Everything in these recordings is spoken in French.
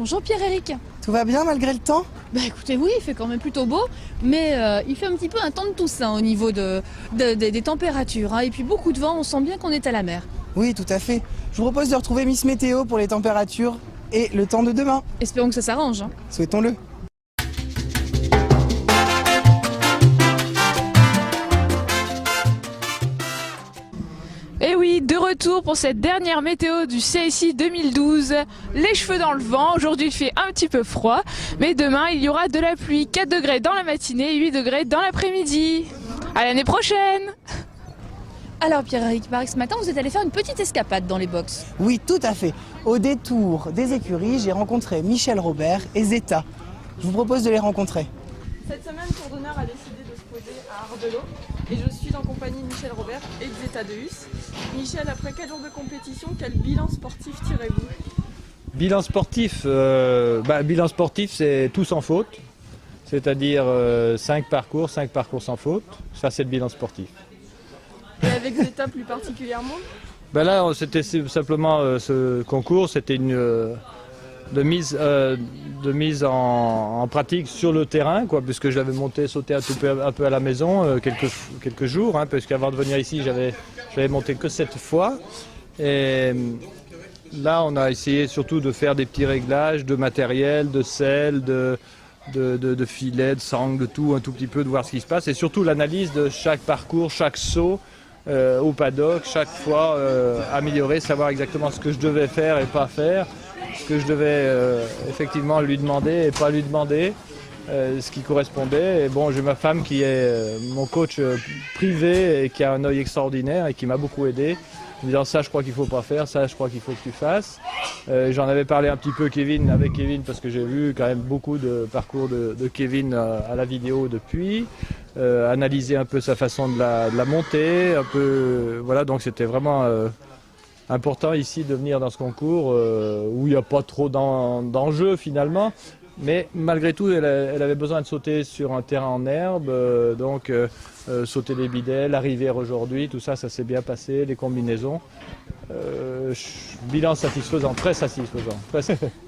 Bonjour Pierre-Éric. Tout va bien malgré le temps? Bah écoutez, oui, il fait quand même plutôt beau, mais il fait un petit peu un temps de Toussaint au niveau des températures. Et puis beaucoup de vent, on sent bien qu'on est à la mer. Oui, tout à fait. Je vous propose de retrouver Miss Météo pour les températures et le temps de demain. Espérons que ça s'arrange. Souhaitons-le. Et oui, de retour pour cette dernière météo du CSI 2012. Les cheveux dans le vent, aujourd'hui il fait un petit peu froid, mais demain il y aura de la pluie, 4 degrés dans la matinée et 8 degrés dans l'après-midi. À l'année prochaine! Alors Pierre-Éric, il paraît que ce matin vous êtes allé faire une petite escapade dans les box. Oui, tout à fait. Au détour des écuries, j'ai rencontré Michel Robert et Zeta. Je vous propose de les rencontrer. Cette semaine, Tour d'honneur a décidé de se poser à Ardelot et je suis en compagnie de Michel Robert et de Zeta Deus. Michel, après 4 jours de compétition, quel bilan sportif tirez-vous? Bilan sportif, c'est tout sans faute, c'est-à-dire 5 parcours sans faute. Ça, c'est le bilan sportif. Et avec Zeta plus particulièrement? Là, c'était simplement ce concours, c'était une de mise en pratique sur le terrain, puisque je l'avais monté, sauté un peu à la maison quelques jours, parce qu'avant de venir ici, j'avais monté que 7 fois. Et là, on a essayé surtout de faire des petits réglages de matériel, de selle, de filets, de sangle, de tout, un tout petit peu, de voir ce qui se passe. Et surtout l'analyse de chaque parcours, chaque saut au paddock, chaque fois améliorer, savoir exactement ce que je devais faire et pas faire, ce que je devais effectivement lui demander et pas lui demander, ce qui correspondait. Et bon, j'ai ma femme qui est mon coach privé et qui a un œil extraordinaire et qui m'a beaucoup aidé, en disant ça je crois qu'il faut pas faire, ça je crois qu'il faut que tu fasses. J'en avais parlé un petit peu avec Kevin parce que j'ai vu quand même beaucoup de parcours de Kevin à la vidéo depuis, analyser un peu sa façon de la monter, un peu, voilà, donc c'était vraiment important ici de venir dans ce concours où il n'y a pas trop d'enjeux finalement, mais malgré tout elle avait besoin de sauter sur un terrain en herbe, donc sauter les bidets, arriver aujourd'hui, tout ça, ça s'est bien passé, les combinaisons. Bilan satisfaisant, très satisfaisant.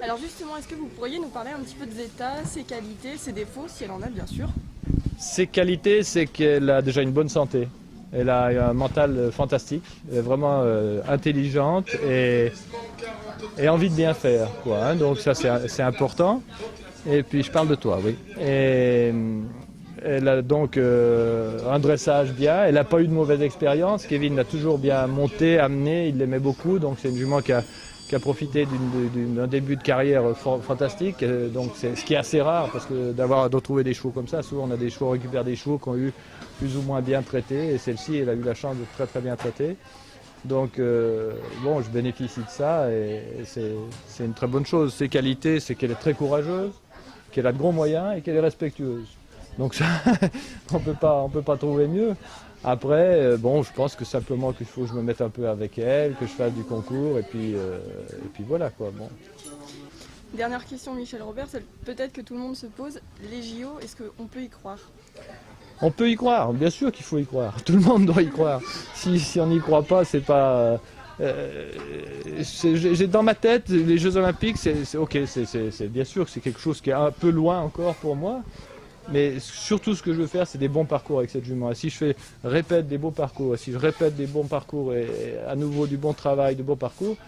Alors justement, est-ce que vous pourriez nous parler un petit peu de Zeta, ses qualités, ses défauts, si elle en a bien sûr? Ses qualités, c'est qu'elle a déjà une bonne santé. Elle a un mental fantastique, elle est vraiment intelligente et envie de bien faire, donc ça c'est important. Et puis je parle de toi, oui. Et elle a donc un dressage bien, elle n'a pas eu de mauvaise expérience. Kevin l'a toujours bien monté, amené, il l'aimait beaucoup, donc c'est une jument qui a profité d'un début de carrière fantastique, donc c'est ce qui est assez rare parce que de trouver des chevaux comme ça, souvent on a des chevaux, on récupère des chevaux qui ont eu plus ou moins bien traités, et celle-ci elle a eu la chance de très très bien traiter. Donc bon, je bénéficie de ça et c'est une très bonne chose. Ses qualités, c'est qu'elle est très courageuse, qu'elle a de gros moyens et qu'elle est respectueuse. Donc ça, on peut pas trouver mieux. Après, bon, je pense que simplement qu'il faut que je me mette un peu avec elle, que je fasse du concours, et puis voilà quoi. Bon. Dernière question, Michel Robert, celle peut-être que tout le monde se pose, les JO, est-ce qu'on peut y croire? On peut y croire, bien sûr qu'il faut y croire. Tout le monde doit y croire. Si on n'y croit pas, c'est pas. J'ai dans ma tête les Jeux Olympiques, c'est ok, c'est bien sûr que c'est quelque chose qui est un peu loin encore pour moi. Mais surtout, ce que je veux faire, c'est des bons parcours avec cette jument. Et si je répète des beaux parcours, et si je répète des bons parcours et à nouveau du bon travail, de beaux parcours,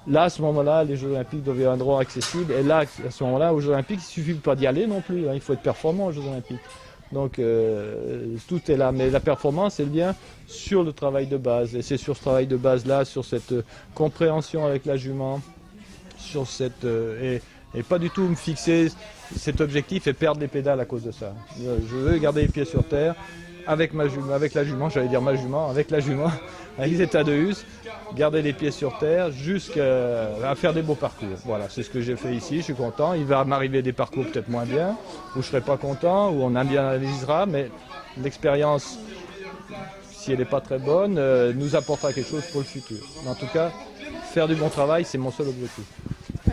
là, à ce moment-là, les Jeux Olympiques deviendront accessibles. Et là, à ce moment-là, aux Jeux Olympiques, il ne suffit pas d'y aller non plus. Il faut être performant aux Jeux Olympiques. Donc, tout est là. Mais la performance, elle vient sur le travail de base. Et c'est sur ce travail de base-là, sur cette compréhension avec la jument, sur cette... et pas du tout me fixer cet objectif et perdre les pédales à cause de ça. Je veux garder les pieds sur terre avec la jument, avec Zeta Deus, garder les pieds sur terre jusqu'à faire des beaux parcours. Voilà, c'est ce que j'ai fait ici, je suis content. Il va m'arriver des parcours peut-être moins bien, où je ne serai pas content, où on bien analysera, mais l'expérience, si elle n'est pas très bonne, nous apportera quelque chose pour le futur. Mais en tout cas, faire du bon travail, c'est mon seul objectif.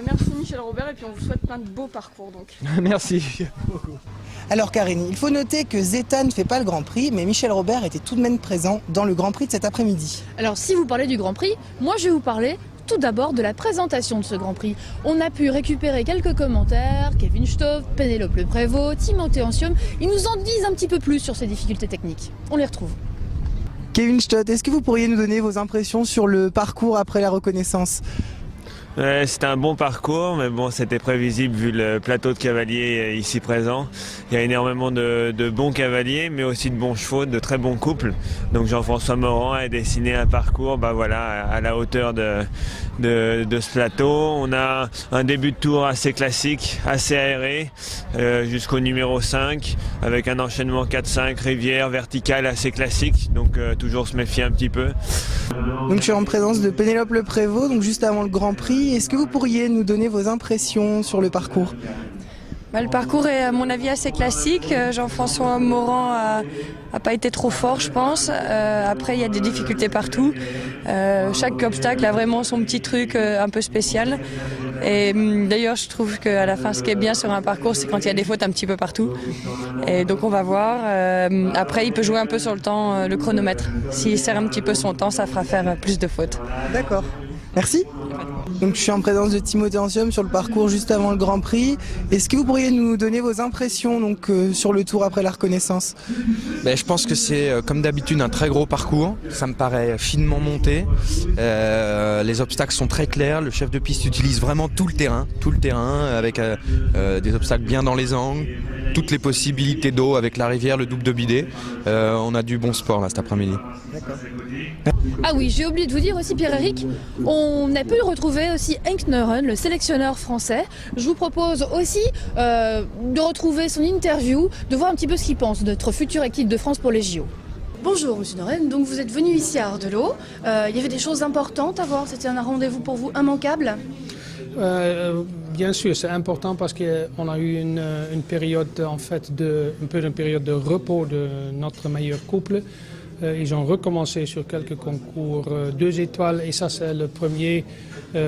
Merci Michel Robert, et puis on vous souhaite plein de beaux parcours donc. Merci beaucoup. Alors Karine, il faut noter que Zeta ne fait pas le Grand Prix, mais Michel Robert était tout de même présent dans le Grand Prix de cet après-midi. Alors si vous parlez du Grand Prix, moi je vais vous parler tout d'abord de la présentation de ce Grand Prix. On a pu récupérer quelques commentaires, Kevin Stove, Pénélope Le Prévost, Timothée Ancium, ils nous en disent un petit peu plus sur ces difficultés techniques. On les retrouve. Kevin Stott, est-ce que vous pourriez nous donner vos impressions sur le parcours après la reconnaissance ? C'était un bon parcours, mais bon, c'était prévisible vu le plateau de cavaliers ici présent. Il y a énormément de bons cavaliers, mais aussi de bons chevaux, de très bons couples. Donc Jean-François Morand a dessiné un parcours à la hauteur de ce plateau. On a un début de tour assez classique, assez aéré, jusqu'au numéro 5, avec un enchaînement 4-5, rivière, verticale assez classique, donc toujours se méfier un petit peu. Donc je suis en présence de Pénélope Le Prévost, donc juste avant le Grand Prix. Est-ce que vous pourriez nous donner vos impressions sur le parcours ? Le parcours est à mon avis assez classique. Jean-François Morand a pas été trop fort, je pense. Après, il y a des difficultés partout. Chaque obstacle a vraiment son petit truc un peu spécial. Et d'ailleurs, je trouve qu'à la fin, ce qui est bien sur un parcours, c'est quand il y a des fautes un petit peu partout. Et donc, on va voir. Après, il peut jouer un peu sur le temps, le chronomètre. S'il serre un petit peu son temps, ça fera faire plus de fautes. D'accord. Merci. Donc je suis en présence de Timothée Ancium sur le parcours juste avant le Grand Prix. Est-ce que vous pourriez nous donner vos impressions sur le tour après la reconnaissance ? Je pense que c'est comme d'habitude un très gros parcours. Ça me paraît finement monté. Les obstacles sont très clairs. Le chef de piste utilise vraiment tout le terrain avec des obstacles bien dans les angles, toutes les possibilités d'eau avec la rivière, le double de bidet. On a du bon sport là cet après-midi. D'accord. Ah oui, j'ai oublié de vous dire aussi, Pierre-Éric, on a pu retrouver aussi Henk Neuren, le sélectionneur français. Je vous propose aussi de retrouver son interview, de voir un petit peu ce qu'il pense de notre future équipe de France pour les JO. Bonjour Monsieur Neuren, donc vous êtes venu ici à Ardelot. Il y avait des choses importantes à voir, c'était un rendez-vous pour vous immanquable ? Bien sûr, c'est important parce qu'on a eu une période une période de repos de notre meilleur couple. Ils ont recommencé sur quelques concours 2 étoiles et ça c'est le premier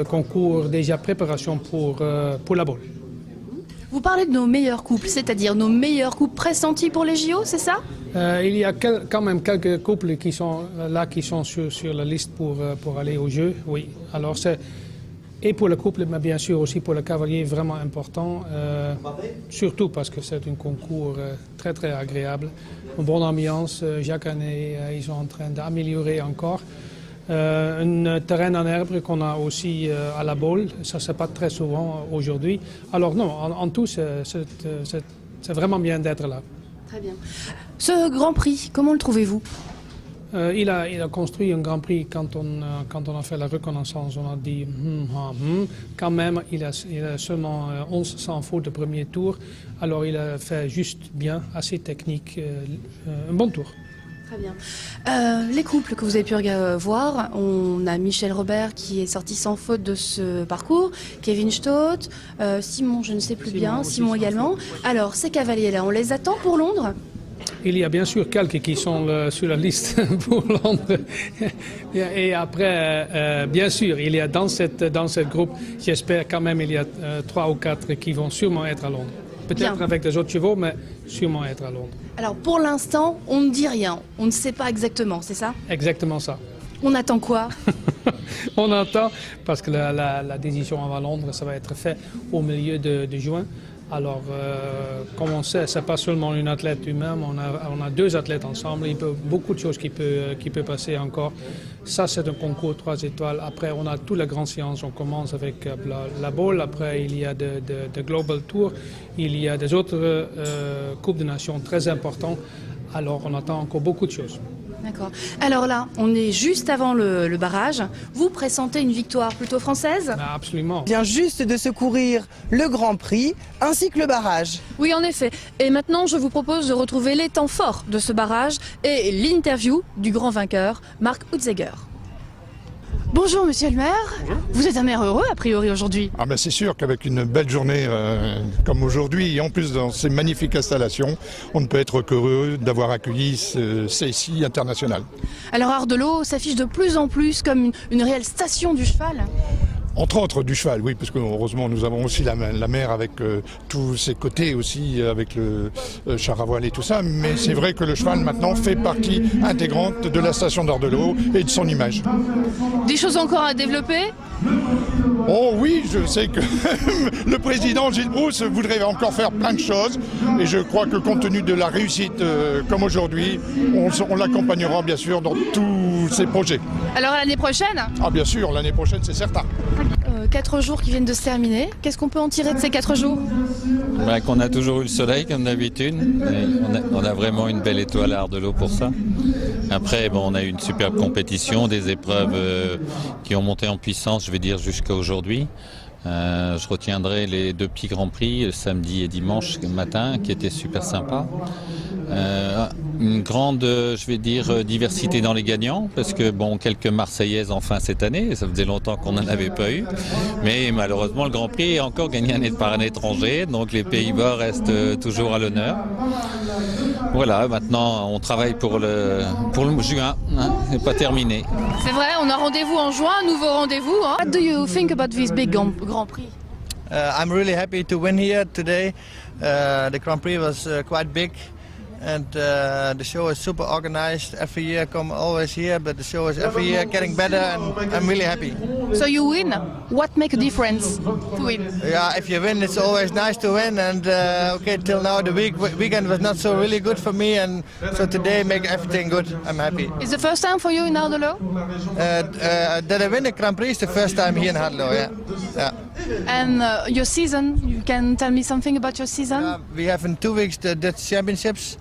concours déjà préparation pour la boule. Vous parlez de nos meilleurs couples, c'est-à-dire nos meilleurs couples pressentis pour les JO, c'est ça ? Il y a quand même quelques couples qui sont sur la liste pour aller aux Jeux, oui. Alors c'est et pour le couple, mais bien sûr aussi pour le cavalier, vraiment important, surtout parce que c'est un concours très très agréable, une bonne ambiance, chaque année ils sont en train d'améliorer encore. Un terrain en herbe qu'on a aussi à la boule, ça c'est pas très souvent aujourd'hui. Alors non, en tout c'est vraiment bien d'être là. Très bien. Ce Grand Prix, comment le trouvez-vous ? Il a construit un Grand Prix quand on a fait la reconnaissance. On a dit quand même, il a seulement 11 sans faute de premier tour. Alors il a fait juste bien, assez technique, un bon tour. Très bien. Les couples que vous avez pu voir, on a Michel Robert qui est sorti sans faute de ce parcours, Kevin Stott, Simon, je ne sais plus bien, Simon également. Alors ces cavaliers-là, on les attend pour Londres ? Il y a bien sûr quelques qui sont sur la liste pour Londres. Et après, bien sûr, il y a dans cette groupe, j'espère quand même, il y a 3 ou 4 qui vont sûrement être à Londres. Peut-être avec des autres chevaux, mais sûrement être à Londres. Alors pour l'instant, on ne dit rien. On ne sait pas exactement, c'est ça ? Exactement ça. On attend quoi ? On attend, parce que la décision à Londres, ça va être fait au milieu de juin. Alors, comme on sait, ce n'est pas seulement une athlète humaine, on a 2 athlètes ensemble, il y a beaucoup de choses qui peuvent passer encore. Ça, c'est un concours 3 étoiles. Après, on a toutes les grandes séances, on commence avec la bowl, après il y a de Global Tour, il y a des autres Coupes de Nations très importantes. Alors, on attend encore beaucoup de choses. D'accord. Alors là, on est juste avant le barrage. Vous pressentez une victoire plutôt française ? Absolument. Il vient juste de secourir le Grand Prix ainsi que le barrage. Oui, en effet. Et maintenant, je vous propose de retrouver les temps forts de ce barrage et l'interview du grand vainqueur, Marc Hutzegger. Bonjour Monsieur le maire. Bonjour. Vous êtes un maire heureux a priori aujourd'hui. Ah ben c'est sûr qu'avec une belle journée comme aujourd'hui et en plus dans ces magnifiques installations, on ne peut être qu'heureux d'avoir accueilli ce CSI international. Alors Ardelot s'affiche de plus en plus comme une réelle station du cheval. Entre autres du cheval, oui, parce que heureusement nous avons aussi la mer avec tous ses côtés aussi, avec le char à voile et tout ça, mais c'est vrai que le cheval maintenant fait partie intégrante de la station d'Ardelot et de son image. Des choses encore à développer? Oh oui, je sais que le président Gilles Brousse voudrait encore faire plein de choses et je crois que compte tenu de la réussite comme aujourd'hui, on l'accompagnera bien sûr dans tous ses projets. Alors l'année prochaine? Ah bien sûr, l'année prochaine c'est certain. 4 jours qui viennent de se terminer. Qu'est-ce qu'on peut en tirer de ces 4 jours? Qu'on a toujours eu le soleil comme d'habitude. On a vraiment une belle étoile à Ardelot pour ça. Après, on a eu une superbe compétition, des épreuves qui ont monté en puissance, je vais dire, jusqu'à aujourd'hui. Je retiendrai les 2 petits grands prix, samedi et dimanche matin, qui étaient super sympas. Une grande, je vais dire, diversité dans les gagnants, parce que quelques Marseillaises enfin cette année, ça faisait longtemps qu'on n'en avait pas eu. Mais malheureusement, le Grand Prix est encore gagné par un étranger, donc les Pays-Bas restent toujours à l'honneur. Voilà, maintenant on travaille pour le juin, c'est pas terminé. C'est vrai, on a rendez-vous en juin, un nouveau rendez-vous. What do you think about this big Grand Prix? I'm really happy to win here today. The Grand Prix was quite big. And the show is super organized. Every year I come always here, but the show is every year getting better and I'm really happy. So you win? What makes a difference to win? Yeah, if you win it's always nice to win and okay, till now the weekend was not so really good for me and so today make everything good. I'm happy. It's the first time for you in Ardelot? That I win the Grand Prix is the first time here in Ardelot, yeah. And your season, you can tell me something about your season? We have in 2 weeks the Dutch Championships.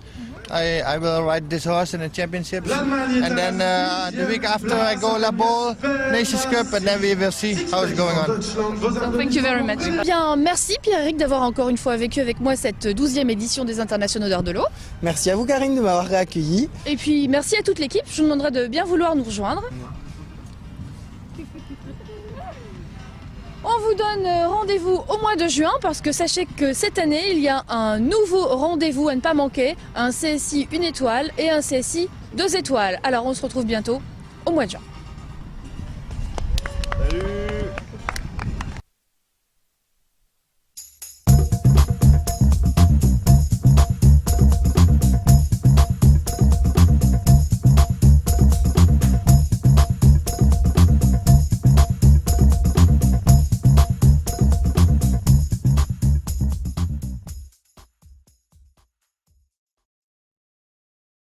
I will ride this horse in the championships and then the week after I go La Baule, Nations Cup and then we will see how it's going on. So thank you very much. Bien, merci Pierre-Éric d'avoir encore une fois vécu avec moi cette 12e édition des Internationaux d'Ardelot. Merci à vous Karine de m'avoir réaccueilli. Et puis merci à toute l'équipe, je vous demanderai de bien vouloir nous rejoindre. On vous donne rendez-vous au mois de juin parce que sachez que cette année, il y a un nouveau rendez-vous à ne pas manquer, un CSI 1 étoile et un CSI 2 étoiles. Alors on se retrouve bientôt au mois de juin.